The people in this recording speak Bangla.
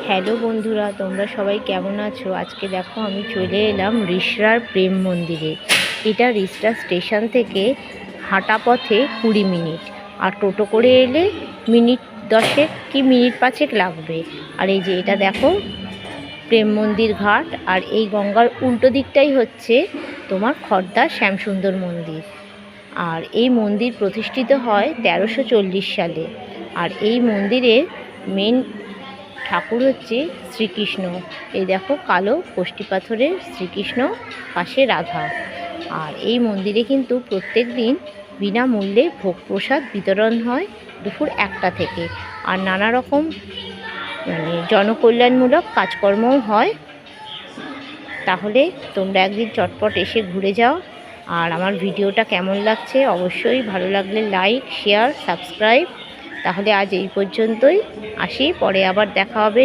হ্যালো বন্ধুরা, তোমরা সবাই কেমন আছো? আজকে দেখো আমি চলে এলাম রিষড়ার প্রেম মন্দিরে। এটা রিষড়া স্টেশন থেকে হাঁটা পথে 20 মিনিট, আর টোটো করে এলে মিনিট 10 কি মিনিট 5 লাগবে। আর এই যে এটা দেখো প্রেম মন্দির ঘাট, আর এই গঙ্গার উল্টো দিকটাই হচ্ছে তোমার খড়দা শ্যামসুন্দর মন্দির। আর এই মন্দির প্রতিষ্ঠিত হয় 1340 সালে। আর এই মন্দিরের মেন ঠাকুর হচ্ছে শ্রীকৃষ্ণ। এই দেখো কালো কষ্টি পাথরের শ্রীকৃষ্ণ, পাশে রাধা। আর এই মন্দিরে কিন্তু প্রত্যেক দিন বিনামূল্যে ভোগ প্রসাদ বিতরণ হয় দুপুর 1টা থেকে। আর নানা রকম জনকল্যাণমূলক কাজকর্মও হয়। তাহলে তোমরা একদিন চটপট এসে ঘুরে যাও। আর আমার ভিডিওটা কেমন লাগছে অবশ্যই ভালো লাগলে লাইক, শেয়ার, সাবস্ক্রাইব। তাহলে আজ এই পর্যন্তই, আসি, পরে আবার দেখা হবে।